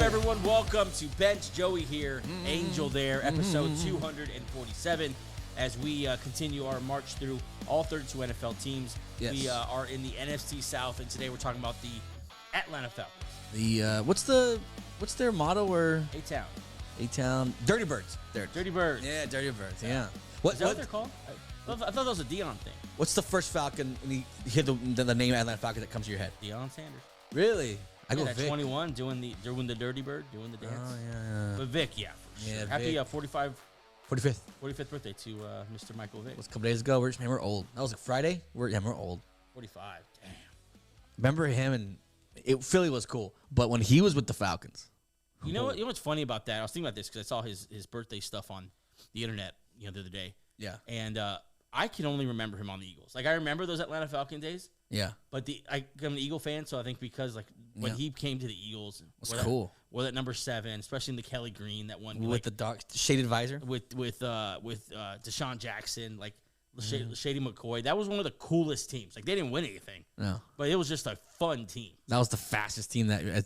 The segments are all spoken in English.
everyone? Welcome to Bench. Joey here, Angel there, episode 247. As we continue our march through all 32 NFL teams, we are in the NFC South, and today we're talking about the Atlanta Falcons. The what's their motto? Or A-Town, Dirty Birds. Dirty Birds. Yeah, Dirty Birds. Yeah. What they're called? I thought that was a Deion thing. What's the first Falcon? You hear the name Atlanta Falcons that comes to your head? Deion Sanders. Really? I go Vic. Vic. 21 doing the Dirty Bird, doing the dance. Oh yeah. But Vic, yeah, for sure. Yeah, Happy Vic. 45th birthday to Mr. Michael Vick. It was a couple days ago. We're old. That was like Friday. We're old. 45. Damn. Remember him and Philly was cool, but when he was with the Falcons, You know what's funny about that? I was thinking about this because I saw his birthday stuff on the internet, the other day. Yeah. And I can only remember him on the Eagles. Like I remember those Atlanta Falcon days. Yeah. But I'm an Eagle fan, so I think because when he came to the Eagles, it was cool. Wore that number 7, especially in the Kelly green, that one with the dark shaded visor, with Deshaun Jackson, Shady McCoy. That was one of the coolest teams. Like they didn't win anything. No. But it was just a fun team. That was the fastest team that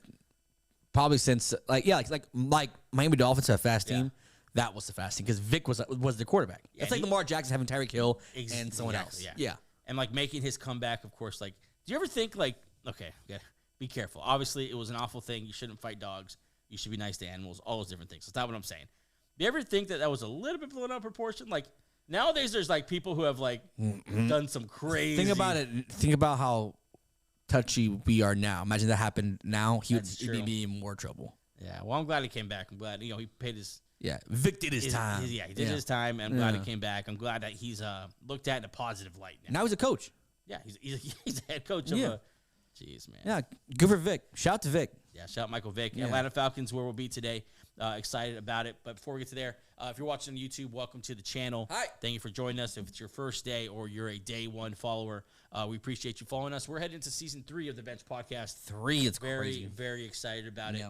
probably since like Miami Dolphins had a fast team. That was the fast team because Vic was the quarterback. Yeah, it's like Lamar Jackson having Tyreek Hill and someone else. Yeah. And making his comeback, of course. Do you ever think be careful. Obviously, it was an awful thing. You shouldn't fight dogs. You should be nice to animals. All those different things. That's not what I'm saying. Do you ever think that was a little bit blown out of proportion? Like nowadays, there's people who have done some crazy. Think about it. Think about how touchy we are now. Imagine that happened now. He would be in more trouble. Yeah. Well, I'm glad he came back. I'm glad he paid his. Yeah, Vic did his time. He did his time, and I'm glad he came back. I'm glad that he's looked at in a positive light now. Now he's a coach. Yeah, he's a head coach of a. Jeez, man. Yeah, good for Vic. Shout out to Vic. Yeah, shout out Michael Vick. Yeah. Atlanta Falcons, where we'll be today. Excited about it. But before we get to there, if you're watching on YouTube, welcome to the channel. Hi. Thank you for joining us. If it's your first day or you're a day one follower, we appreciate you following us. We're heading into season 3 of the Bench Podcast. 3, it's very, crazy. Very excited about it.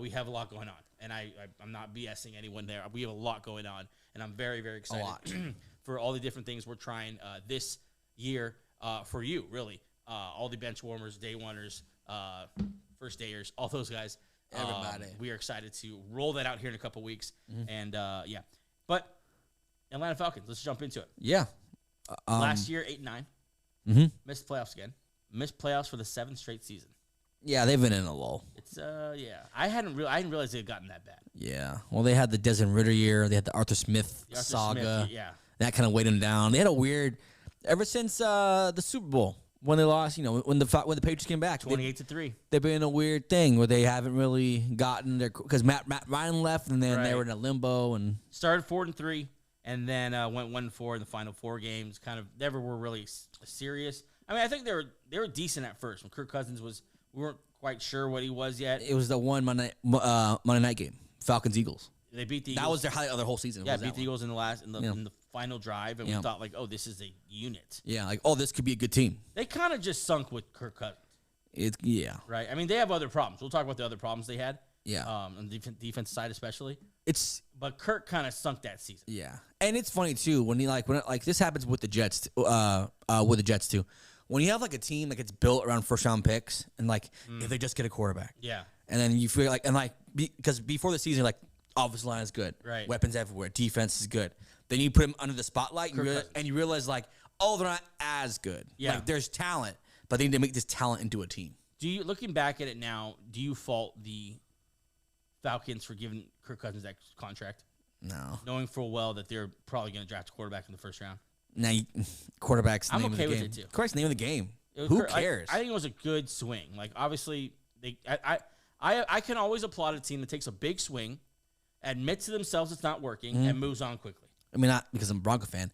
We have a lot going on, and I'm not BSing anyone there. We have a lot going on, and I'm very, very excited for all the different things we're trying this year for you, really. All the bench warmers, day oneers, first dayers, all those guys. Everybody. We are excited to roll that out here in a couple weeks. And, But Atlanta Falcons, let's jump into it. Yeah. Last year, 8-9. Missed playoffs again. Missed playoffs for the 7th straight season. Yeah, they've been in a lull. It's, I didn't realize it had gotten that bad. Yeah. Well, they had the Desmond Ridder year. They had the Arthur Smith saga. That kind of weighed them down. They had a weird, ever since the Super Bowl. When they lost, when the Patriots came back, 28-3. They've been in a weird thing where they haven't really gotten their because Matt Ryan left and then they were in a limbo and started 4-3 and then went 1-4 in the final 4 games. Kind of never were really serious. I mean, I think they were decent at first when Kirk Cousins we weren't quite sure what he was yet. It was the one Monday night game, Falcons Eagles. They beat the Eagles. That was their highlight of their whole season. Yeah, beat the Eagles in the final drive, and we thought this is a unit. Yeah, this could be a good team. They kind of just sunk with Kirk Cousins. Right. I mean, they have other problems. We'll talk about the other problems they had. Yeah. On the defense side, especially. But Kirk kind of sunk that season. Yeah, and it's funny too when this happens with the Jets. Too. When you have a team that gets built around first round picks, and if they just get a quarterback. Yeah. And then you feel because before the season, offensive line is good. Right. Weapons everywhere. Defense is good. Then you put them under the spotlight and you realize they're not as good. Yeah. There's talent, but they need to make this talent into a team. Looking back at it now, do you fault the Falcons for giving Kirk Cousins that contract? No. Knowing full well that they're probably going to draft a quarterback in the first round. Now, quarterback's I'm name okay of the game. with it too. Quarterback's name of the game. Who cares? I think it was a good swing. Obviously, I can always applaud a team that takes a big swing, admits to themselves it's not working, and moves on quickly. I mean, not because I'm a Bronco fan.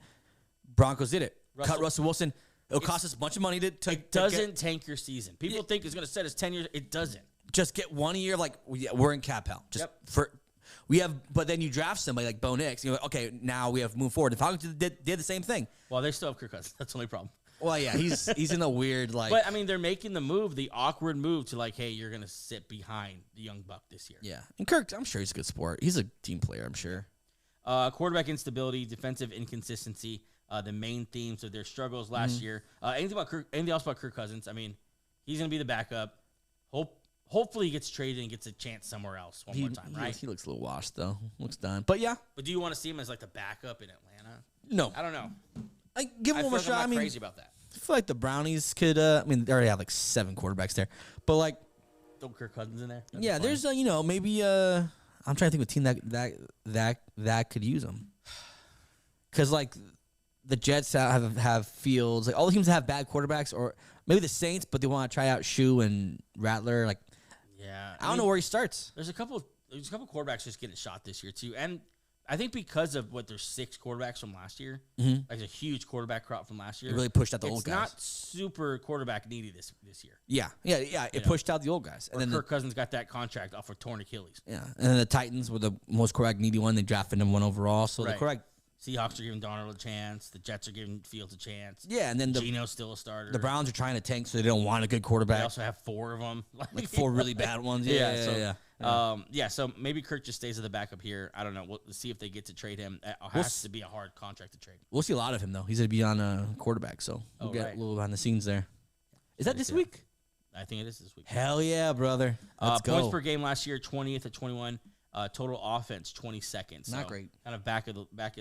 Broncos did it. Cut Russell Wilson. It'll cost us a bunch of money to It doesn't tank your season. People think it's going to set us 10 years. It doesn't. Just get 1 year. We're in cap hell. But then you draft somebody like Bo Nix. Okay, now we have moved forward. The Falcons did the same thing. Well, they still have Kirk Cousins. That's the only problem. Well, yeah, he's in a weird But I mean, they're making the awkward move to hey, you're gonna sit behind the young buck this year. Yeah, and Kirk, I'm sure he's a good sport. He's a team player, I'm sure. Quarterback instability, defensive inconsistency, the main themes of their struggles last year. Anything else about Kirk Cousins? I mean, he's gonna be the backup. hopefully he gets traded and gets a chance somewhere else one more time, right? He looks a little washed, though. Looks done. But, yeah. But do you want to see him as, like, the backup in Atlanta? No. I don't know. Give him one more shot. I'm not crazy about that. I feel like the Brownies could, they already have, like, 7 quarterbacks there. But, like. Throw Kirk Cousins in there? That'd there's, maybe, I'm trying to think of a team that could use him. Because, like, the Jets have Fields. Like, all the teams that have bad quarterbacks, or maybe the Saints, but they want to try out Shue and Rattler. Like, yeah, I don't know where he starts. There's a couple quarterbacks just getting shot this year too, and I think because of there's 6 quarterbacks from last year, like a huge quarterback crop from last year. It really pushed out the old guys. It's not super quarterback needy this year. Yeah. It pushed out the old guys. And then Kirk Cousins got that contract off of torn Achilles. Yeah, and then the Titans were the most quarterback needy one. They drafted him 1 overall, so the quarterback. Seahawks are giving Darnold a chance. The Jets are giving Fields a chance. Yeah, and then Geno's still a starter. The Browns are trying to tank, so they don't want a good quarterback. They also have 4 of them. Like 4 really bad ones. Yeah. So maybe Kirk just stays as the backup here. I don't know. We'll see if they get to trade him. It has to be a hard contract to trade. We'll see a lot of him, though. He's going to be on a quarterback, so we'll get a little behind the scenes there. Is that this week? I think it is this week. Hell yeah, brother. Let's go. Points per game last year, 20th at 21. Total offense, 22nd. So not great. Kind of back at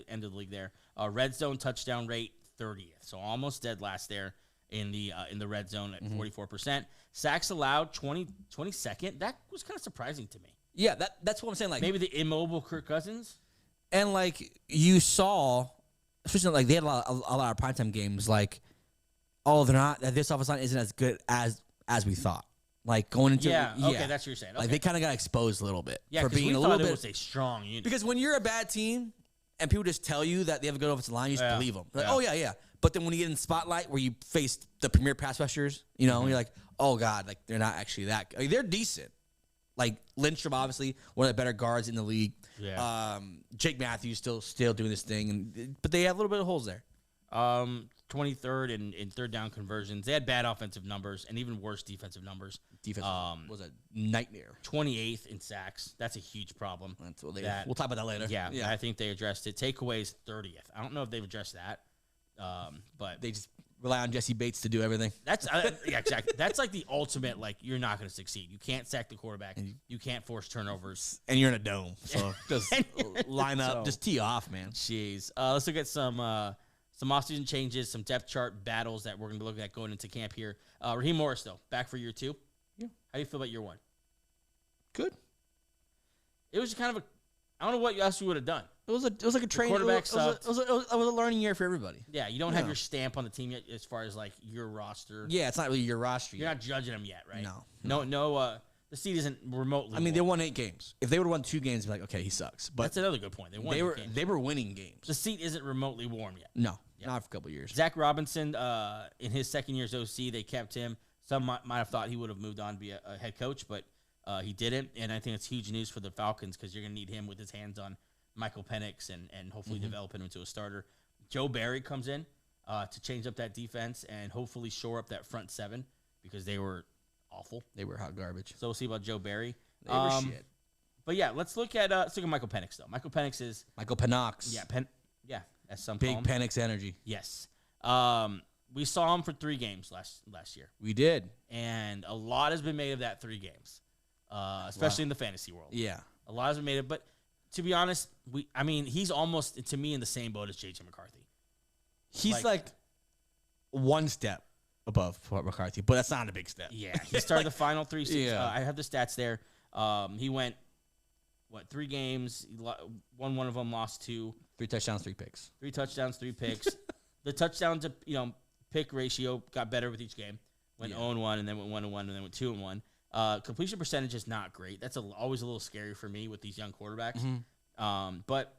end of the league there. Red zone touchdown rate, 30th. So almost dead last there in the red zone at 44%. Sacks allowed, 22nd. That was kind of surprising to me. Yeah, that's what I'm saying. Like maybe the immobile Kirk Cousins. And like you saw, especially like they had a lot of primetime games. Like, they're not. This offensive line isn't as good as we thought. Like going into okay, that's what you're saying. Okay. Like they kind of got exposed a little bit for being a little bit. It was a strong unit. Because when you're a bad team and people just tell you that they have a good offensive line, you just believe them. Like, oh yeah. But then when you get in the spotlight where you face the premier pass rushers, you're like, oh god, like they're not actually that. Like, they're decent. Like Lindstrom, obviously one of the better guards in the league. Yeah. Jake Matthews still doing this thing, but they have a little bit of holes there. 23rd in third down conversions. They had bad offensive numbers and even worse defensive numbers. Defense was a nightmare. 28th in sacks. That's a huge problem. That's what we'll talk about that later. Yeah, I think they addressed it. Takeaways, 30th. I don't know if they've addressed that, but they just rely on Jesse Bates to do everything. That's exactly. That's like the ultimate. Like you're not going to succeed. You can't sack the quarterback. You can't force turnovers, and you're in a dome. So just line up, just tee off, man. Jeez. Let's look at some offseason changes, some depth chart battles that we're going to be looking at going into camp here. Raheem Morris, though, back for year 2. Yeah. How do you feel about year 1? Good. It was kind of I don't know what else you would have done. It was like a training. It was a learning year for everybody. Yeah, you don't have your stamp on the team yet as far as like your roster. Yeah, it's not really your roster. You're not judging them yet, right? No. The seed isn't remotely. I mean, they won 8 games. If they would have won 2 games, I'd be like, okay, he sucks. But that's another good point. They were winning games. The seat isn't remotely warm yet. No, not for a couple of years. Zach Robinson, in his second year as OC, they kept him. Some might have thought he would have moved on to be a head coach, but he didn't. And I think it's huge news for the Falcons because you're going to need him with his hands on Michael Penix and hopefully develop him into a starter. Joe Barry comes in to change up that defense and hopefully shore up that front 7 because they were awful. They were hot garbage. So we'll see about Joe Barry. They were shit. But yeah, let's look at Michael Penix though. Michael Penix is Michael Penix. Yeah, as some big Penix energy. Yes. We saw him for 3 games last year. We did, and a lot has been made of that 3 games, especially in the fantasy world. Yeah, a lot has been made of. But to be honest, he's almost to me in the same boat as J.J. McCarthy. He's like one step above McCarthy, but that's not a big step. Yeah, he started the final 3 seasons. I have the stats there. He went 3 games, won 1 of them, lost 2. 3 touchdowns, 3 picks. 3 touchdowns, 3 picks. The touchdown to pick ratio got better with each game. Went 0-1 and then went 1-1 and then went 2-1. Completion percentage is not great. That's always a little scary for me with these young quarterbacks. Mm-hmm. But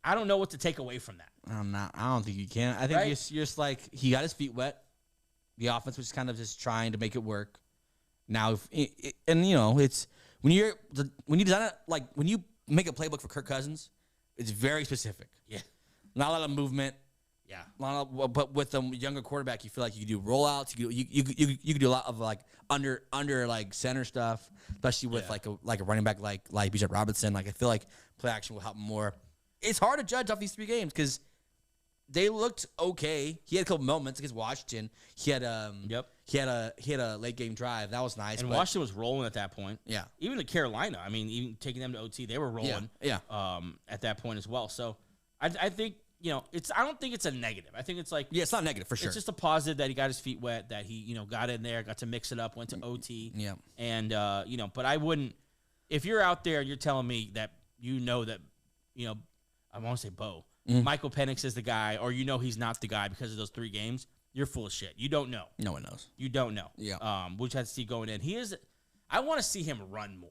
I don't know what to take away from that. I don't think you can. I think you're just like he got his feet wet. The offense was kind of just trying to make it work. Now, it's when you design it like when you make a playbook for Kirk Cousins, it's very specific. Yeah, not a lot of movement. Yeah, but with a younger quarterback, you feel like you can do rollouts. You can do a lot of like under like center stuff, especially with like a running back like Bijan Robinson. Like I feel like play action will help more. It's hard to judge off these 3 games because they looked okay. He had a couple moments against Washington. He had he had a late game drive. That was nice. And Washington was rolling at that point. Yeah. Even to Carolina, I mean, even taking them to OT, they were rolling. Yeah. At that point as well. So I think, I don't think it's a negative. I think it's like, yeah, it's not negative for sure. It's just a positive that he got his feet wet, that he, got in there, got to mix it up, went to OT. Yeah. And, but I wouldn't, if you're out there and you're telling me that, that, I want to say Bo, Michael Penix is the guy, or he's not the guy because of those 3 games, you're full of shit. You don't know. No one knows. You don't know. Yeah. Which has to see going in. I want to see him run more.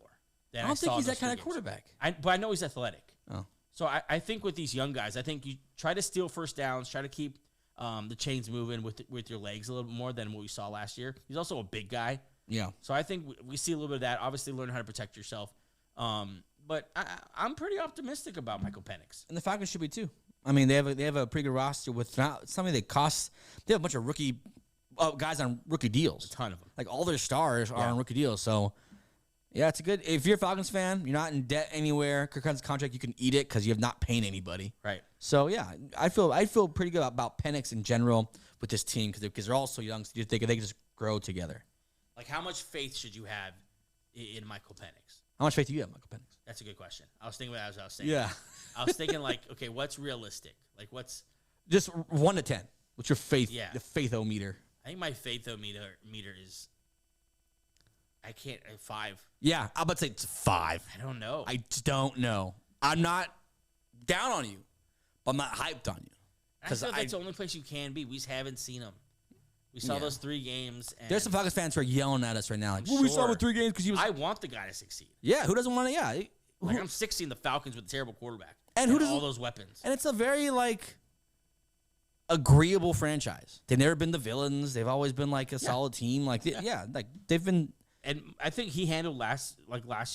I don't think he's that kind of quarterback. But I know he's athletic. Oh. So I think with these young guys, I think you try to steal first downs, try to keep the chains moving with your legs a little bit more than what we saw last year. He's also a big guy. Yeah. So I think we see a little bit of that. Obviously, learn how to protect yourself. But I'm pretty optimistic about Michael Penix. And the Falcons should be too. I mean, they have a pretty good roster with not something that costs. They have a bunch of rookie guys on rookie deals. A ton of them. Like all their stars are on rookie deals. So yeah, it's a good. If you're a Falcons fan, you're not in debt anywhere. Kirk Cousins' contract, you can eat it because you have not paying anybody. Right. So yeah, I feel pretty good about Penix in general with this team because they're all so young. So they can just grow together. Like, how much faith should you have in Michael Penix? How much faith do you have, Michael Penix? That's a good question. I was thinking about it as I was saying. Yeah. I was thinking, like, okay, what's realistic? Like, what's just 1 to 10? What's your faith? Yeah. The faith-o-meter. I think my faith-o-meter is, I can't, 5. Yeah, I'm about to say it's 5. I don't know. I just don't know. I'm not down on you, but I'm not hyped on you. I feel that's the only place you can be. We just haven't seen him. We saw those 3 games. And there's some Falcons fans who are yelling at us right now. Like, sure. We saw him with 3 games because he was. I want the guy to succeed. Yeah, who doesn't want to? Yeah. Like, I'm sick seeing the Falcons with a terrible quarterback. And who doesn't, all those weapons. And it's a very, agreeable franchise. They've never been the villains. They've always been, a solid team. They've been. And I think he handled last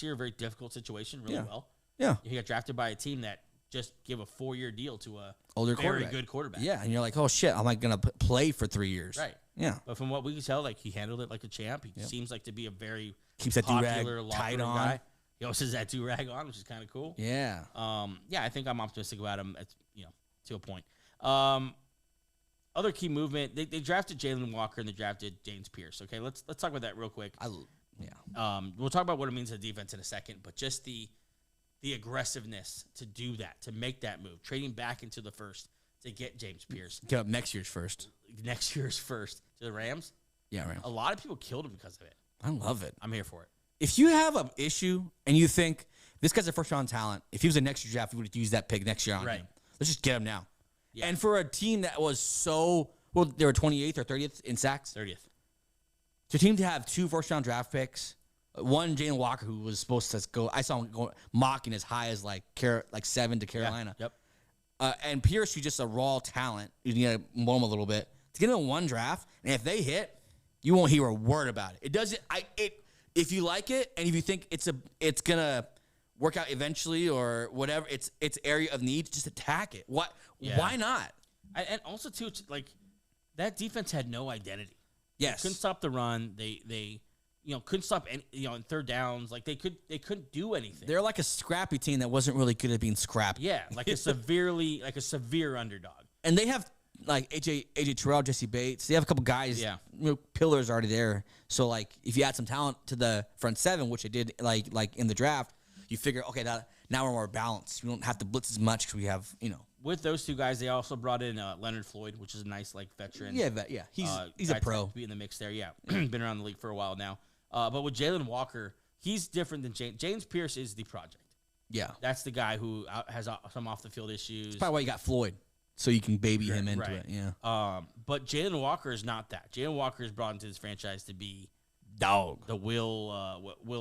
year a very difficult situation really well. Yeah. He got drafted by a team that just gave a 4-year deal to a older very good quarterback. Yeah, and you're like, oh, shit, I'm going to play for 3 years. Right. Yeah. But from what we can tell, he handled it like a champ. He seems like to be a very keeps that popular do-rag tight on guy. He also has that do-rag on, which is kind of cool. Yeah. I think I'm optimistic about him to a point. Other key movement, they drafted Jalen Walker and they drafted James Pearce. Okay, let's talk about that real quick. We'll talk about what it means to defense in a second, but just the aggressiveness to do that, to make that move, trading back into the first to get James Pearce. Get up next year's first to the Rams. Yeah, Rams. A lot of people killed him because of it. I love it. I'm here for it. If you have an issue and you think this guy's a first-round talent, if he was a next year draft, we would have used that pick next year on him. Let's just get him now. Yeah. And for a team that was they were 28th or 30th in sacks. 30th. To a team to have 2 first-round draft picks, one Jalen Walker who was supposed to go, I saw him go mocking as high as 7 to Carolina. Yeah. Yep. And Pearce, who's just a raw talent, you need to mold him a little bit to get him in 1 draft. And if they hit, you won't hear a word about it. It doesn't. If you like it and if you think it's gonna work out eventually or whatever, it's area of need, just attack it. What? Yeah. Why not? And also too, that defense had no identity. Yes, they couldn't stop the run. They couldn't stop any, in third downs. They couldn't do anything. They're like a scrappy team that wasn't really good at being scrappy. Yeah, like a severe underdog. And they have AJ Terrell, Jesse Bates. They have a couple guys. Yeah, pillars already there. So if you add some talent to the front 7, which they did like in the draft, you figure now we're more balanced. We don't have to blitz as much because we have With those 2 guys, they also brought in Leonard Floyd, which is a nice veteran. Yeah, he's a pro. To be in the mix there. Yeah, been around the league for a while now. But with Jalen Walker, he's different than James Pearce is the project. Yeah, that's the guy who has some off the field issues. That's probably why you got Floyd, so you can baby him into it. Yeah. But Jalen Walker is not that. Jalen Walker is brought into this franchise to be the Will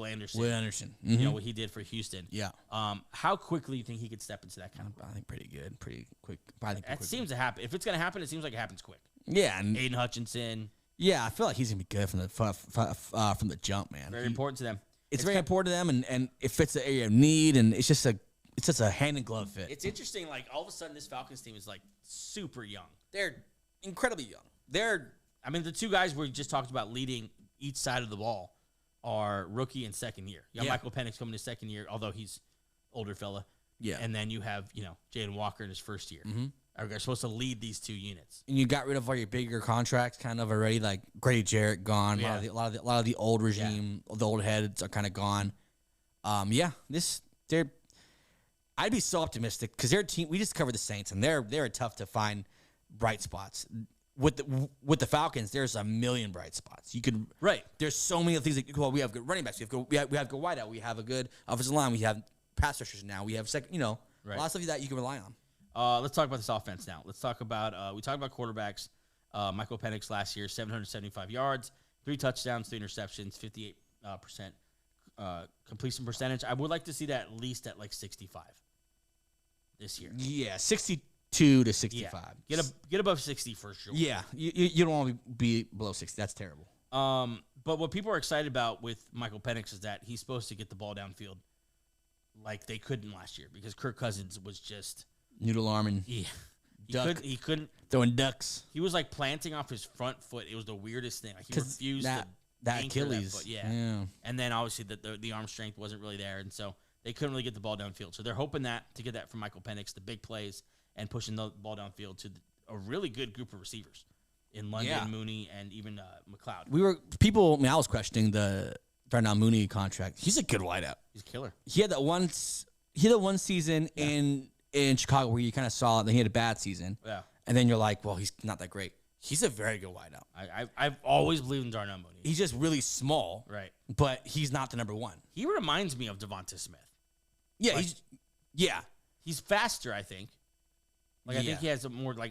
Anderson. Will Anderson. Mm-hmm. What he did for Houston. Yeah. How quickly do you think he could step into that kind of? I think pretty good, pretty quick. It seems to happen. If it's gonna happen, it seems like it happens quick. Yeah. And Aiden Hutchinson. Yeah, I feel like he's gonna be good from the jump, man. Very important to them. It's very important to them, and it fits the area of need, and it's just a hand in glove fit. It's interesting. All of a sudden, this Falcons team is super young. They're incredibly young. The 2 guys we just talked about leading each side of the ball are rookie and second year. You got Michael Penix coming to second year, although he's older fella. Yeah. And then you have, Jalen Walker in his first year. Mm-hmm. are supposed to lead these two units. And you got rid of all your bigger contracts kind of already, like Grady Jarrett gone. Yeah. A lot of the old regime, the old heads are kind of gone. I'd be so optimistic because their team. We just covered the Saints, and they're tough to find bright spots. With the Falcons, there's a million bright spots. You could There's so many things. We have good running backs. We have good wideout. We have a good offensive line. We have pass rushers now. We have second. A lot of stuff that you can rely on. Let's talk about this offense now. Let's talk about we talked about quarterbacks. Michael Penix last year, 775 yards, 3 touchdowns, 3 interceptions, 58% completion percentage. I would like to see that at least at like 65 this year. Yeah, 62 to 65. Yeah. Get above 60 for sure. Yeah, you don't want to be below 60. That's terrible. But what people are excited about with Michael Penix is that he's supposed to get the ball downfield like they couldn't last year because Kirk Cousins was just noodle arm and he couldn't throwing ducks. He was like planting off his front foot. It was the weirdest thing. Like he refused that Achilles. That foot. Yeah. And then obviously the arm strength wasn't really there, and so they couldn't really get the ball downfield. So they're hoping to get that from Michael Penix, the big plays, and pushing the ball downfield to a really good group of receivers in London, Mooney, and even McLeod. I was questioning the Darnell Mooney contract. He's a good wideout. He's a killer. He had that one season in Chicago where you kind of saw that he had a bad season. Yeah. And then you're like, well, he's not that great. He's a very good wideout. I've always believed in Darnell Mooney. He's just really small. Right. But he's not the number one. He reminds me of Devonta Smith. Yeah. He's faster, I think. I think he has a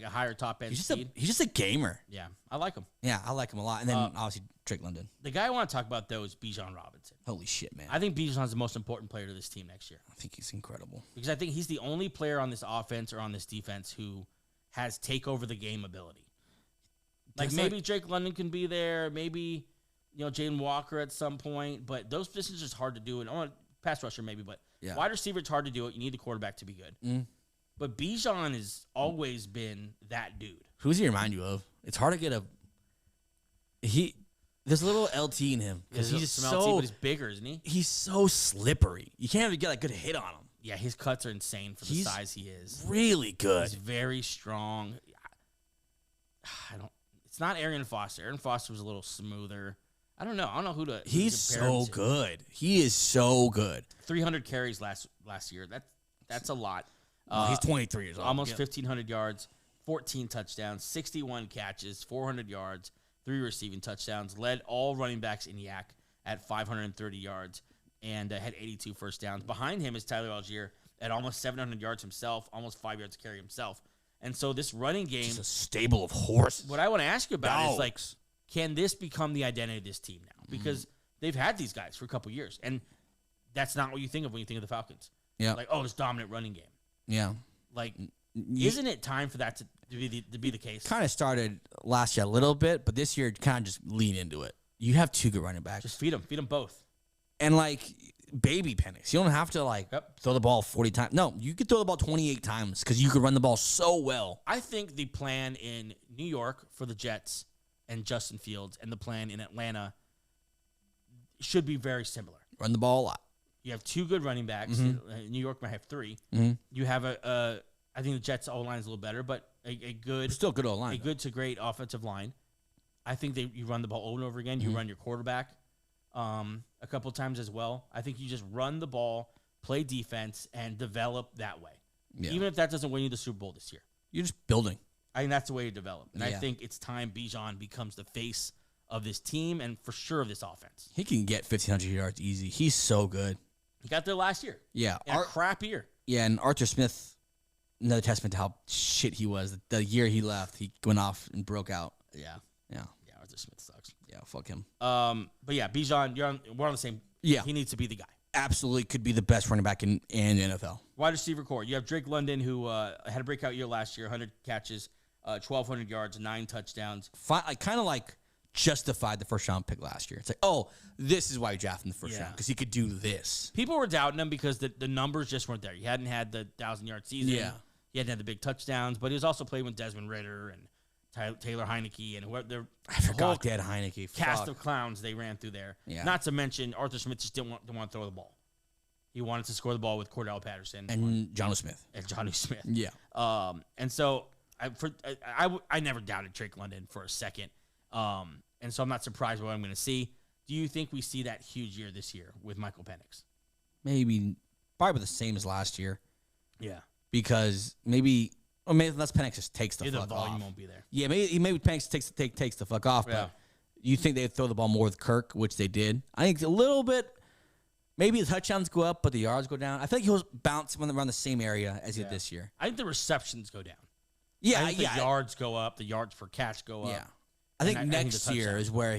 higher top end speed. He's just a gamer. Yeah, I like him. Yeah, I like him a lot. And then obviously Drake London. The guy I want to talk about though is Bijan Robinson. Holy shit, man! I think Bijan's the most important player to this team next year. I think he's incredible because I think he's the only player on this offense or on this defense who has take over the game ability. Maybe Drake London can be there. Maybe Jayden Walker at some point. But those positions are just hard to do. And on pass rusher maybe, but wide receiver it's hard to do it. You need the quarterback to be good. Mm. But Bijan has always been that dude. Who does he remind you of? It's hard to get there's a little LT in him because he's just LT, but he's bigger, isn't he? He's so slippery. You can't even get a good hit on him. Yeah, his cuts are insane for the size he is. Really good. He's very strong. It's not Arian Foster. Arian Foster was a little smoother. I don't know who to. He's so good. He is so good. 300 carries last year. That's a lot. He's 23 years old. Almost 1,500 yards, 14 touchdowns, 61 catches, 400 yards, 3 receiving touchdowns. Led all running backs in YAC at 530 yards and had 82 first downs. Behind him is Tyler Algier at almost 700 yards himself, almost 5 yards to carry himself. And so this running game, just a stable of horses. What I want to ask you about is can this become the identity of this team now? Because they've had these guys for a couple years, and that's not what you think of when you think of the Falcons. Yeah, this dominant running game. Yeah. Isn't it time for that to be the case? Kind of started last year a little bit, but this year kind of just lean into it. You have 2 good running backs. Just feed them both. And baby Penix. You don't have to throw the ball 40 times. No, you could throw the ball 28 times because you could run the ball so well. I think the plan in New York for the Jets and Justin Fields and the plan in Atlanta should be very similar. Run the ball a lot. You have 2 good running backs. Mm-hmm. New York might have 3. Mm-hmm. You have I think the Jets' O-line is a little better, but a good, still good O-line, a good to great offensive line. I think you run the ball over and over again. You run your quarterback a couple times as well. I think you just run the ball, play defense, and develop that way. Yeah. Even if that doesn't win you the Super Bowl this year, you're just building. I think that's the way you develop, and I think it's time Bijan becomes the face of this team and for sure of this offense. He can get 1,500 yards easy. He's so good. He got there last year. Yeah. A crap year. Yeah, and Arthur Smith, another testament to how shit he was. The year he left, he went off and broke out. Yeah. Yeah. Yeah, Arthur Smith sucks. Yeah, fuck him. But yeah, Bijan, we're on the same. Yeah. He needs to be the guy. Absolutely could be the best running back in the NFL. Wide receiver core. You have Drake London, who had a breakout year last year, 100 catches, 1,200 yards, 9 touchdowns. Justified the first round pick last year. It's this is why you drafted him the first round, because he could do this. People were doubting him because the numbers just weren't there. He hadn't had the 1,000-yard season. Yeah. He hadn't had the big touchdowns, but he was also playing with Desmond Ridder and Taylor Heineke and whoever. I forgot Dad Heineke. Cast of clowns they ran through there. Yeah. Not to mention Arthur Smith just didn't want to throw the ball. He wanted to score the ball with Cordell Patterson and Jonnu Smith. And Jonnu Smith. Yeah. And so I never doubted Drake London for a second, and so I'm not surprised by what I'm going to see. Do you think we see that huge year this year with Michael Penix? Maybe probably the same as last year. Yeah, because maybe unless Penix just takes the fuck off. The volume won't be there. Yeah, maybe Penix takes the fuck off. But you think they'd throw the ball more with Kirk, which they did. I think a little bit. Maybe the touchdowns go up, but the yards go down. I think he'll bounce around the same area as he did this year. I think the receptions go down. Yeah, I think the yards go up. The yards per catch go up. Yeah. I think next year is where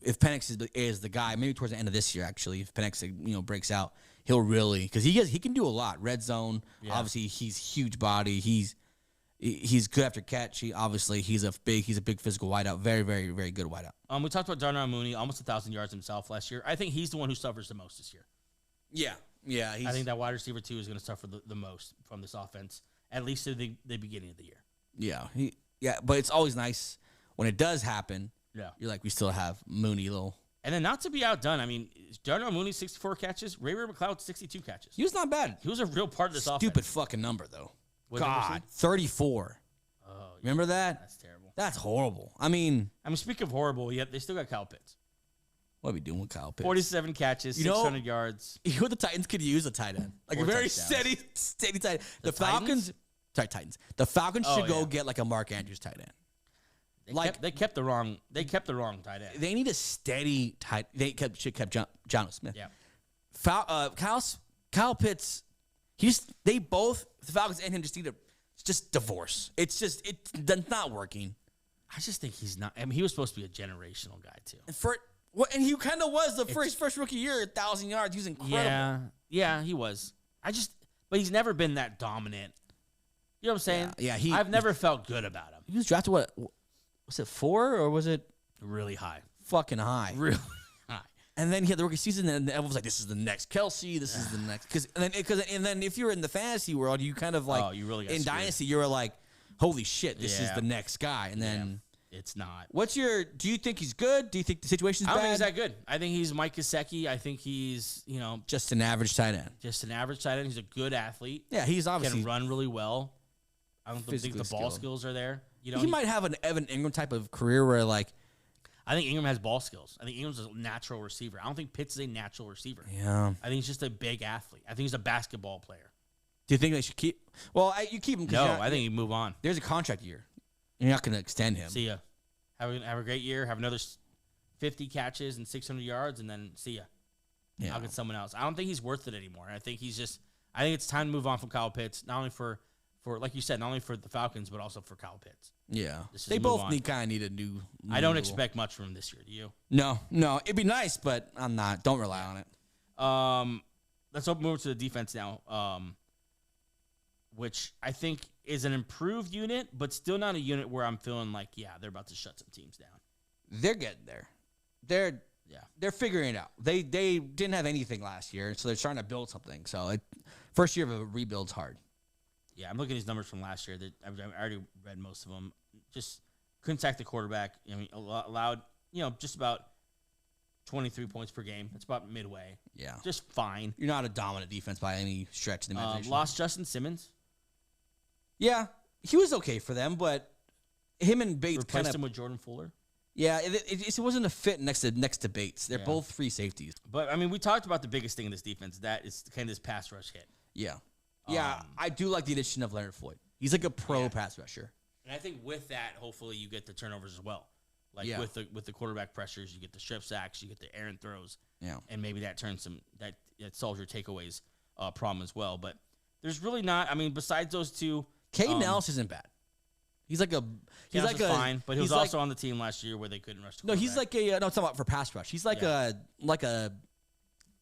if Penix is the guy, maybe towards the end of this year actually, if Penix breaks out, he'll really, because he can do a lot. Red zone, obviously he's huge body. He's good after catch. He's a big physical wideout. Very, very, very good wideout. We talked about Darnell Mooney, almost 1,000 yards himself last year. I think he's the one who suffers the most this year. Yeah. I think that wide receiver 2 is going to suffer the most from this offense, at least at the beginning of the year. Yeah, but it's always nice when it does happen. Yeah, you're like, we still have Mooney little. And then not to be outdone, I mean, Darnell Mooney 64 catches, Ray McCloud 62 catches. He was not bad. He was a real part of this offense. Stupid fucking number though. God, 34. Oh, remember that? That's terrible. That's horrible. I mean, speaking of horrible, yet they still got Kyle Pitts. What are we doing with Kyle Pitts? 47 catches, 600 yards. You know what the Titans could use? A tight end. Like a very steady tight end. The Falcons. Sorry, Titans. The Falcons should go get like a Mark Andrews tight end. They kept the wrong tight end. They need a steady tight. Should kept John Smith. Yeah. Kyle Pitts. The Falcons and him just need to just divorce. It's not working. I just think he's not. I mean, he was supposed to be a generational guy too. And he kind of was first rookie year, 1,000 yards. He was incredible. Yeah, he was. But he's never been that dominant. You know what I'm saying? Yeah. I've never felt good about him. He was drafted was it 4 or was it really high? Fucking high. Really high. And then he had the rookie season, and everyone was like, "This is the next Kelsey. This is the next." And then if you're in the fantasy world, you kind of like, you really got in screwed. Dynasty, you're like, "Holy shit, this is the next guy." And then it's not. Do you think he's good? Do you think the situation's bad? I don't think he's that good. I think he's Mike Gesicki. I think he's just an average tight end. He's a good athlete. Yeah, he's obviously can run really well. I don't think the ball skills are there. He might have an Evan Ingram type of career where like. I think Ingram has ball skills. I think Ingram's a natural receiver. I don't think Pitts is a natural receiver. Yeah. I think he's just a big athlete. I think he's a basketball player. Do you think they should keep? Well, you keep him. No, I think you move on. There's a contract year. You're not going to extend him. See ya. Have a great year. Have another 50 catches and 600 yards, and then see ya. Yeah. I'll get someone else. I don't think he's worth it anymore. I think it's time to move on from Kyle Pitts, not only for like you said, not only for the Falcons, but also for Kyle Pitts. Yeah. They both need a new I don't expect much from him this year. Do you? No. It'd be nice, but I'm not. Don't rely on it. Let's move to the defense now, which I think is an improved unit, but still not a unit where I'm feeling like, they're about to shut some teams down. They're getting there. They're figuring it out. They didn't have anything last year, so they're starting to build something. So first year of a rebuild's hard. Yeah, I'm looking at these numbers from last year. I already read most of them. Just couldn't sack the quarterback. I mean, allowed, just about 23 points per game. That's about midway. Yeah. Just fine. You're not a dominant defense by any stretch of the imagination. Lost Justin Simmons. Yeah. He was okay for them, but him and Bates replaced him with Jordan Fuller. Yeah, it wasn't a fit next to Bates. They're both free safeties. But, I mean, we talked about the biggest thing in this defense. That is kind of this pass rush hit. Yeah. Yeah, I do like the addition of Leonard Floyd. He's like a pro pass rusher. And I think with that, hopefully you get the turnovers as well. Like with the quarterback pressures, you get the strip sacks, you get the errant throws. Yeah. And maybe that turns that solves your takeaways problem as well. But there's really not, I mean, besides those two. Caden Ellis isn't bad. He's fine, but he was also on the team last year where they couldn't rush the quarterback. No, he's like it's talking about for pass rush. He's like a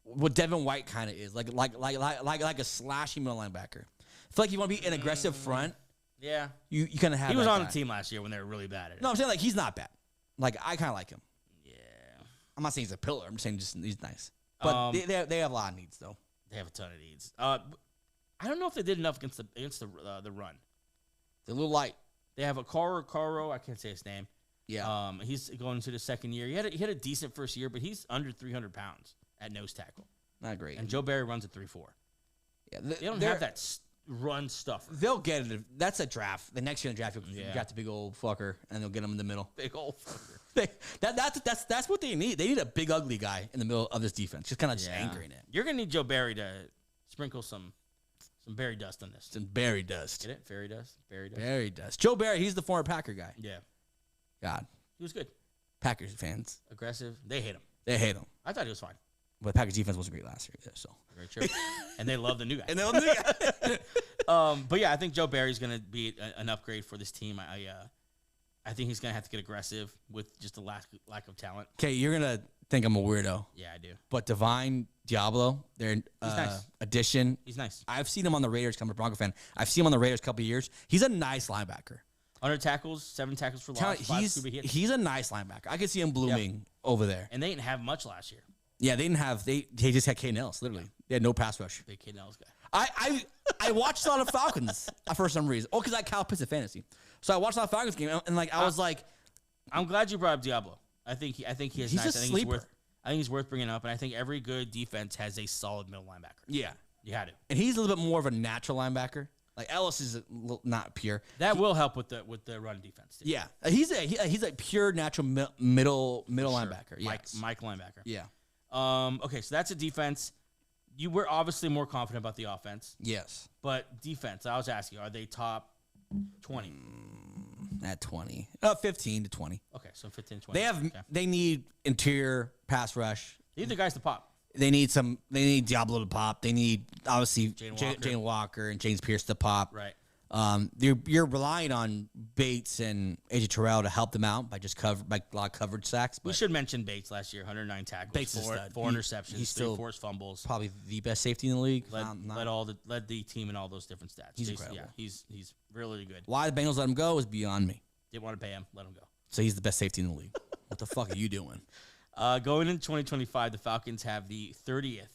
what Devin White kind of is, like a slashing middle linebacker. I feel like you want to be an aggressive front. Yeah, you kind of have. He was on the team last year when they were really bad at it. No, I'm saying like he's not bad. Like I kind of like him. Yeah, I'm not saying he's a pillar. I'm saying just he's nice. But they have a lot of needs though. They have a ton of needs. I don't know if they did enough against the run. They're a little light. They have a Caro. I can't say his name. Yeah. He's going into the second year. He had a decent first year, but he's under 300 pounds at nose tackle. Not great. And Joe Barry runs at 3.4. Yeah, they don't have that run stuffer. They'll get it. That's a draft. The next year in the draft, you got the big old fucker, and they'll get him in the middle. Big old fucker. That's what they need. They need a big ugly guy in the middle of this defense, just kind of just anchoring it. You're gonna need Joe Barry to sprinkle some berry dust on this. Some berry dust. Get it? Fairy dust. Berry dust. Berry dust. Joe Barry, he's the former Packer guy. Yeah. God, He was good. Packers fans, Aggressive. They hate him. they hate him. I thought he was fine. But the Packers defense wasn't great last year either, so. Very true. And they love the new guy. And they love the new guy. But yeah, I think Joe Barry's going to be an upgrade for this team. I think he's going to have to get aggressive with just the lack of talent. Okay, you're gonna think I'm a weirdo. Yeah, I do. But Divine Diablo, their nice. addition. He's nice. I've seen him on the Raiders. I'm a Bronco fan. I've seen him on the Raiders a couple of years. He's a nice linebacker. 100 tackles, 7 tackles for loss, 5 scuba hits. He's a nice linebacker. I could see him blooming over there. And they didn't have much last year. Yeah, they didn't have. They just had K. Nellis. Literally, they had no pass rush. Big K. Nellis guy. I watched a lot of Falcons for some reason. Oh, because I Kyle Pitts at fantasy. So I watched a lot of Falcons game, and like I was like, I'm glad you brought up Diablo. I think he is he's nice. a I think sleeper. I think he's worth bringing up, and I think every good defense has a solid middle linebacker. Yeah, You had to. and he's a little bit more of a natural linebacker. Like Ellis is not pure. That will help with the run defense. Too. Yeah, he's a pure natural middle linebacker. Yes. Mike linebacker. Yeah. Okay, so that's a defense. You were obviously more confident about the offense, Yes. but defense. I was asking, are they top 20? At 20, 15 to 20. Okay, so 15, 20. They need interior pass rush. These are the guys to pop. They need Diablo to pop. They need obviously Jane Walker and James Pearce to pop. Right. You're relying on Bates and AJ Terrell to help them out by just a lot of coverage sacks. But We should mention Bates last year, 109 tackles, Bates is a stud. 4 interceptions, He's 3 still forced fumbles. probably the best safety in the league. Led the team in all those different stats. He's incredible. Yeah, he's really good. Why the Bengals let him go is beyond me. Didn't want to pay him, let him go. So he's the best safety in the league. What the fuck are you doing? Going into 2025, the Falcons have the 30th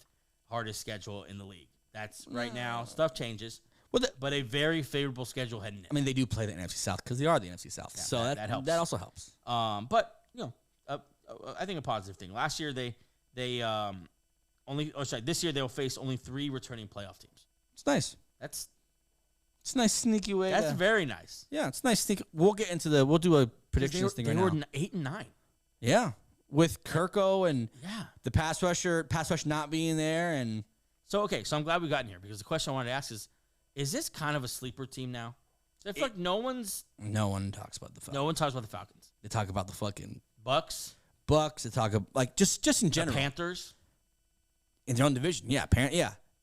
hardest schedule in the league. That's right now. Stuff changes. But a very favorable schedule heading in. I mean, they do play the NFC South because they are the NFC South. Yeah, so that helps. That also helps. But I think a positive thing. Last year this year they'll face only 3 returning playoff teams. It's nice. It's a nice sneaky way. That's very nice. Yeah, it's nice sneaky. We'll do a predictions thing right now. They were 8 and 9. Yeah, with Kirko and Yeah. the pass rush not being there, and so I'm glad we got in here because the question I wanted to ask is this kind of a sleeper team now? I feel like no one talks about the Falcons. No one talks about the Falcons. They talk about the fucking Bucks. They talk about like just in general. The Panthers in their own division. Yeah,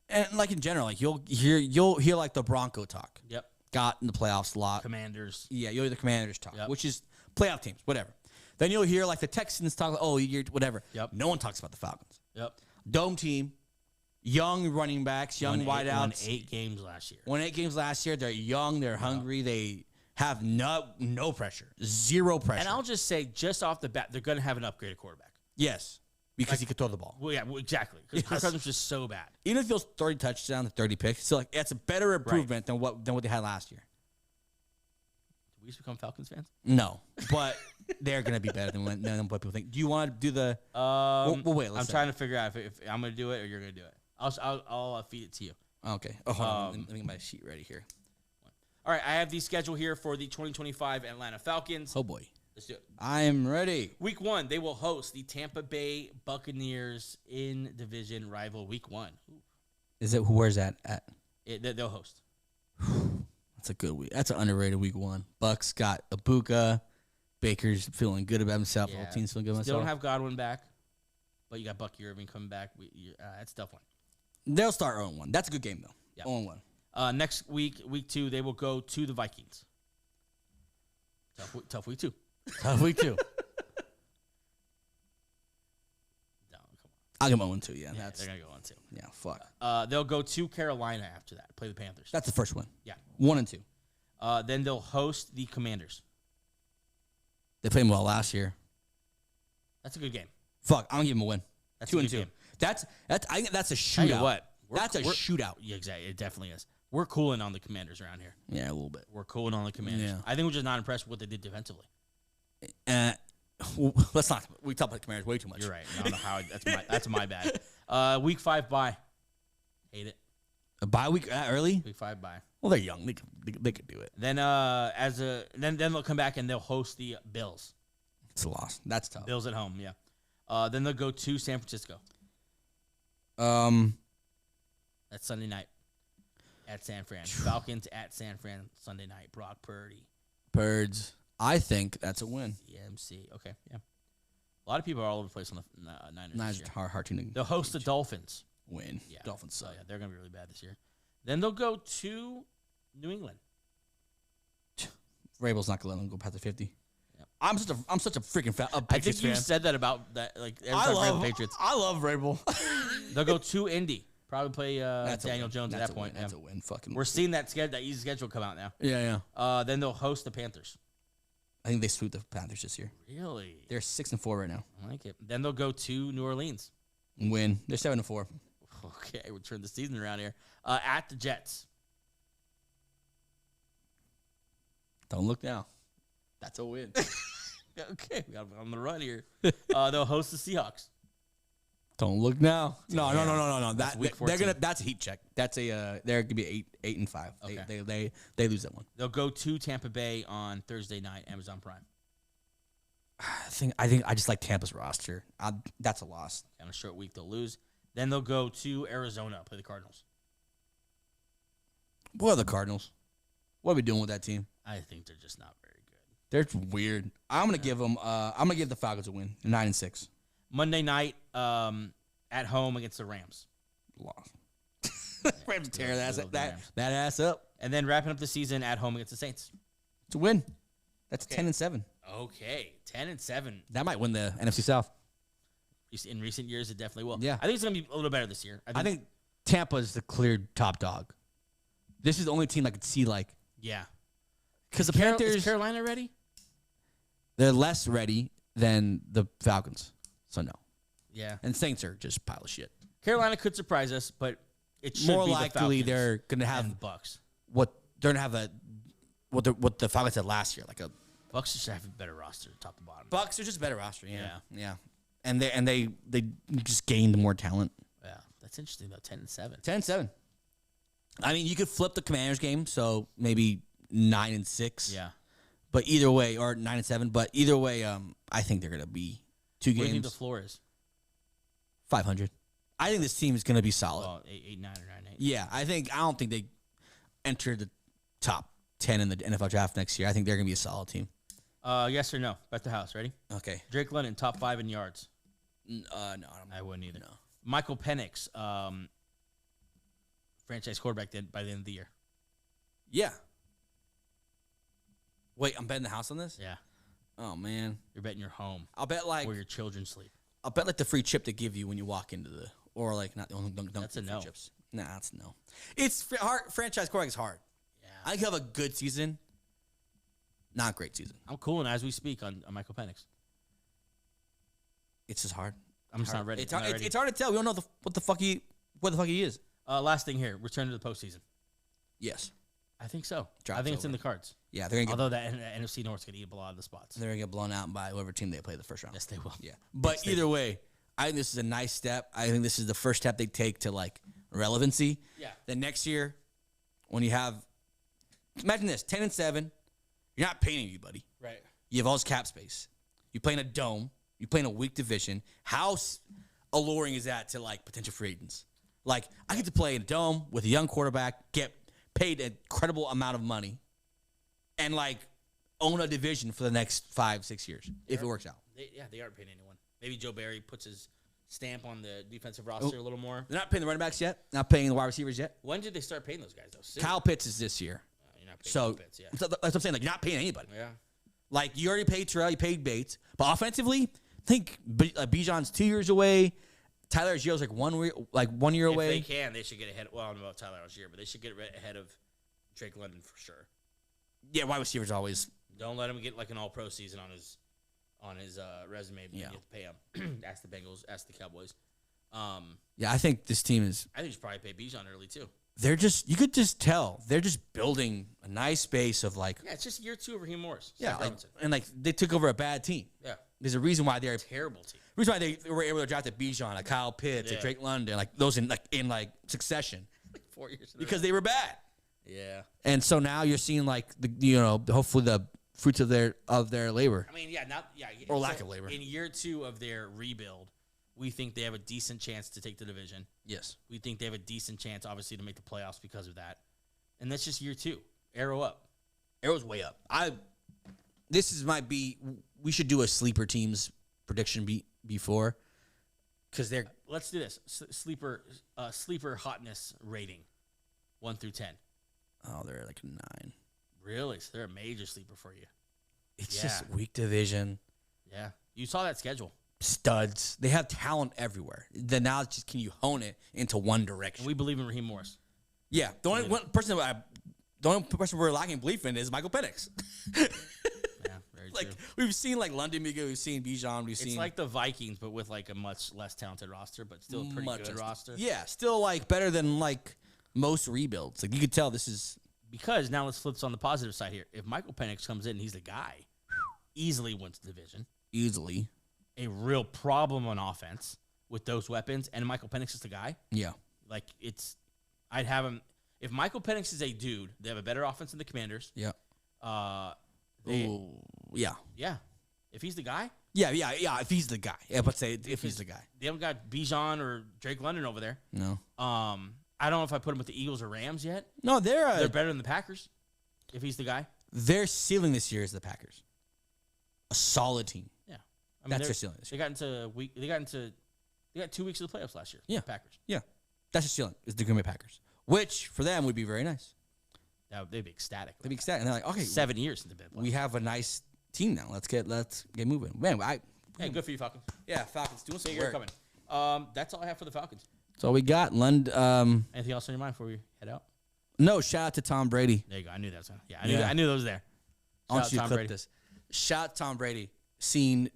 and like in general, like you'll hear like the Bronco talk. Yep. Got in the playoffs a lot. Commanders. Yeah, you'll hear the Commanders talk, which is playoff teams, whatever. Then you'll hear like the Texans talk. You're whatever. Yep. No one talks about the Falcons. Yep. Dome team, young running backs, young wideouts. Won 8 games last year. Won 8 games last year. They're young. They're hungry. They have no pressure, 0 pressure. And I'll just say, just off the bat, they're going to have an upgraded quarterback. Yes, because he could throw the ball. Well, yeah, exactly. Because Kirk Cousins was just so bad. Even if it was 30 touchdowns, 30 picks, so like it's a better improvement than what they had last year. Did we just become Falcons fans? No, but they're going to be better than what people think. Do you want to do the? Well, wait. I'm trying to figure out if I'm going to do it or you're going to do it. I'll feed it to you. Okay. Oh, hold on. Let me get my sheet ready here. All right, I have the schedule here for the 2025 Atlanta Falcons. Oh boy, let's do it. I'm ready. Week 1, they will host the Tampa Bay Buccaneers in division rival. Week 1. Is it where's that at? They'll host. That's a good week. That's an underrated week 1. Bucks got Ibuka. Baker's feeling good about himself. The whole team's feeling good about Still himself. don't have Godwin back, but you got Bucky Irving coming back. That's a tough one. They'll start 0-1. That's a good game though. Yep. 0-1. Next week, week 2, they will go to the Vikings. Tough week 2. Tough week 2. No, come on. I'll give them 1-2. Yeah, they're gonna go on 2. Yeah, fuck. They'll go to Carolina after that. Play the Panthers. That's the first one. Yeah. 1 and 2. Then they'll host the Commanders. They played them well last year. That's a good game. Fuck, I'm gonna give them a win. That's 2 a and good 2. game. I think that's a shootout. Tell you what, that's a shootout. Yeah, exactly. It definitely is. We're cooling on the Commanders around here. Yeah, a little bit. We're cooling on the Commanders. Yeah. I think we're just not impressed with what they did defensively. Let's not. We talk about the Commanders way too much. You're right. I don't know how. That's my bad. Week 5 bye. Hate it. A bye week early? Week 5 bye. Well, they're young. They could do it. Then then they'll come back and they'll host the Bills. It's a loss. That's tough. Bills at home, yeah. Then they'll go to San Francisco. That's Sunday night at San Fran. Falcons at San Fran Sunday night. Brock Purdy. Birds. I think that's a win. EMC. Okay, yeah. A lot of people are all over the place on the Niners. Niners this year. hard team. They'll host the Dolphins. Win. Yeah. Dolphins suck. Yeah, they're going to be really bad this year. Then they'll go to New England. Vrabel's not going to let them go past the 50. Yep. I'm such a freaking I Patriots think you fan. said that about that. Like every I time love the Patriots. I love Vrabel. They'll go to Indy. Probably play That's Daniel Jones at that point. That's yeah. a win. Fucking. We're seeing that easy schedule come out now. Yeah. Then they'll host the Panthers. I think they sweep the Panthers this year. Really? They're 6-4 right now. I like it. Then they'll go to New Orleans. Win. They're 7-4. Okay, we'll turn the season around here. At the Jets. Don't look now. That's a win. Okay, we got on the run here. They'll host the Seahawks. Don't look now. No. That's week 14. That's a heat check. That's a they're gonna be 8-5. Okay. They lose that one. They'll go to Tampa Bay on Thursday night, Amazon Prime. I think I just like Tampa's roster. That's a loss. On a short week, they'll lose. Then they'll go to Arizona, play the Cardinals. What are the Cardinals? What are we doing with that team? I think they're just not very good. They're weird. I'm gonna give them. I'm gonna give the Falcons a win. 9-6. Monday night, at home against the Rams. Loss. Rams tear that Rams. ass up. And then wrapping up the season at home against the Saints. It's a win. That's Okay. 10-7. Okay, 10-7. That might win the NFC South. In recent years, it definitely will. Yeah. I think it's going to be a little better this year. I think Tampa's the clear top dog. This is the only team I could see yeah. because the Is Panthers Carolina ready? they're less ready than the Falcons. So no. Yeah. And Saints are just a pile of shit. Carolina could surprise us, but it should More be likely the Falcons they're gonna have and the Bucks. what the Falcons had last year, like a Bucks should have a better roster, top to bottom. Bucks are just a better roster. Yeah. And they just gained more talent. Yeah, that's interesting though. 10-7. 10-7. I mean, you could flip the Commanders game, so maybe 9-6. Yeah. But either way, or 9-7. But either way, I think they're gonna be 2 What do you think games. the floor is? 500. I think this team is gonna be solid. Well, 8, 9, or 9, 8. Yeah, I don't think they enter the top 10 in the NFL draft next year. I think they're gonna be a solid team. Yes or no? Bet the house. Ready? Okay. Drake London, top 5 in yards. No, I wouldn't either. No. Michael Penix, franchise quarterback by the end of the year. Yeah. Wait, I'm betting the house on this? Yeah. Oh man. You're betting your home I'll bet where your children sleep. I'll bet the free chip they give you when you walk into the not the only don't That's a free no. chips. Nah, that's a no. It's hard. Franchise quarterback is hard. Yeah. I can have a good season, not great season. I'm cooling as we speak on Michael Penix. It's just hard. I'm just not ready. It's I'm hard, not ready. it's hard to tell. We don't know what the fuck he is. Last thing here, return to the postseason. Yes. I think so. Drop's I think it's in over. the cards. Yeah, they're gonna Although that NFC North's going to eat up a lot of the spots. get blown out by whoever team they play the first round. Yes, they will. Yeah. But either way, I think this is a nice step. I think this is the first step they take to relevancy. Yeah. Then next year, when you have, imagine this, 10-7, you're not paying anybody. Right. You have all this cap space. You play in a dome. You play in a weak division. How alluring is that to potential free agents? I get to play in a dome with a young quarterback, get paid an incredible amount of money, and own a division for the next 5-6 years if it works out. They aren't paying anyone. Maybe Joe Barry puts his stamp on the defensive roster a little more. They're not paying the running backs yet. Not paying the wide receivers yet. When did they start paying those guys though? Soon. Kyle Pitts is this year. You're not paying So Kyle Pitts, yeah. that's what I'm saying. You're not paying anybody. Yeah. You already paid Terrell, you paid Bates, but offensively, I think Bijan's 2 years away. Tyler Algier's 1 year away. If they can, they should get ahead. Well, I don't know about Tyler Algier, but they should get ahead of Drake London for sure. Yeah, wide receivers always. Don't let him get an All-Pro season on his resume. But you have to pay him. Ask the Bengals. Ask the Cowboys. Yeah, I think this team is. I think you should probably pay Bijan early too. You could just tell they're just building a nice base of Yeah, it's just year 2 of Raheem Morris. yeah, Steph Robinson. and they took over a bad team. Yeah. There's a reason why they're Terrible team. reason why they were able to draft a Bijan, Kyle Pitts, Yeah. Drake London, those in succession. 4 years because they were bad. Yeah. And so now you're seeing like hopefully the fruits of their labor. I mean, or lack of labor. In year 2 of their rebuild, we think they have a decent chance to take the division. Yes. We think they have a decent chance, obviously, to make the playoffs because of that. And that's just year 2. Arrow up. Arrow's way up. We should do a sleeper teams prediction before, because they're. Let's do this. Sleeper hotness rating, 1 through 10. Oh, they're like a 9. Really? So they're a major sleeper for you. It's just weak division. Yeah. You saw that schedule. Studs. They have talent everywhere. Then now it's just, can you hone it into one direction? And we believe in Raheem Morris. Yeah. The only person we're lacking belief in is Michael Penix. Yeah, very like true. we've seen like London Migo, we've seen Bijan, It's like the Vikings, but with like a much less talented roster, but still a pretty good roster. Yeah, still like better than like most rebuilds. Like you could tell this is because now let's flip on the positive side here. If Michael Penix comes in and he's the guy, easily wins the division. Easily. A real problem on offense with those weapons, and Michael Penix is the guy. Yeah. Like I'd have him. If Michael Penix is a dude, they have a better offense than the Commanders. Yeah. Yeah. If he's the guy. Yeah. If he's the guy. Yeah, but say if he's the guy. They haven't got Bijan or Drake London over there. No. I don't know if I put him with the Eagles or Rams yet. No, they're better than the Packers. If he's the guy. Their ceiling this year is the Packers. A solid team. Yeah. I mean, that's their ceiling this year. They got 2 weeks of the playoffs last year. Yeah. The Packers. Yeah. That's their ceiling. Is the Green Bay Packers. Which for them would be very nice. They'd be ecstatic. They'd be ecstatic. And they're like, okay, 7 years since they've been playing. We have a nice team now. Let's get moving. Man, hey, good for you, Falcons. Yeah, Falcons doing some You're work. coming. That's all I have for the Falcons. So we got London. Anything else on your mind before we head out? No, shout out to Tom Brady. There you go. I knew that was going. Yeah, I knew that was there. I want you to clip this. Shout out to Tom Brady. Seen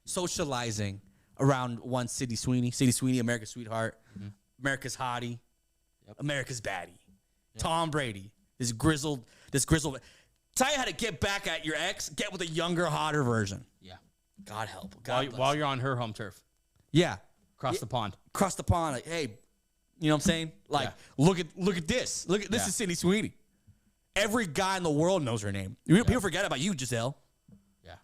socializing around one Sidney Sweeney. Sidney Sweeney, America's sweetheart, America's hottie, America's baddie. Yep. Tom Brady, this grizzled. Tell you how to get back at your ex. Get with a younger, hotter version. Yeah. God help. While you're on her home turf. Yeah. Across the pond. Across the pond. Like, hey, you know what I'm saying? Like, look at this. This is Sidney Sweeney. Every guy in the world knows her name. People forget about you, Giselle. Yeah.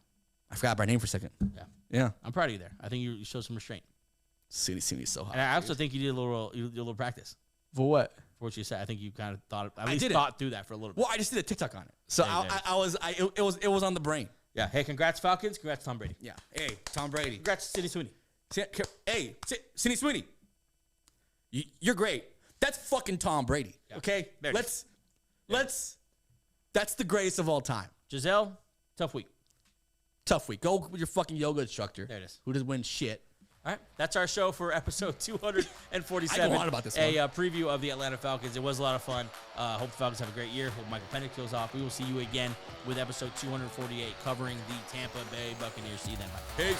I forgot about her name for a second. Yeah. Yeah. I'm proud of you there. I think you showed some restraint. Sidney Sweeney's so hot. And I also think you did a little practice. For what? For what you said. I think you kind of thought through that for a little bit. Well, I just did a TikTok on it. So it was on the brain. Yeah. Hey, congrats, Falcons. Congrats, Tom Brady. Yeah. Hey, Tom Brady. Congrats, Sidney Sweeney. Hey, Sidney Sweeney. You're great. That's fucking Tom Brady. Yeah. Okay? Let's that's the greatest of all time. Giselle, tough week. Go with your fucking yoga instructor. There it is. Who doesn't win shit. All right. That's our show for episode 247. I go on about this one. A preview of the Atlanta Falcons. It was a lot of fun. Hope the Falcons have a great year. Hope Michael Penix goes off. We will see you again with episode 248 covering the Tampa Bay Buccaneers. See you then. Bye. Peace.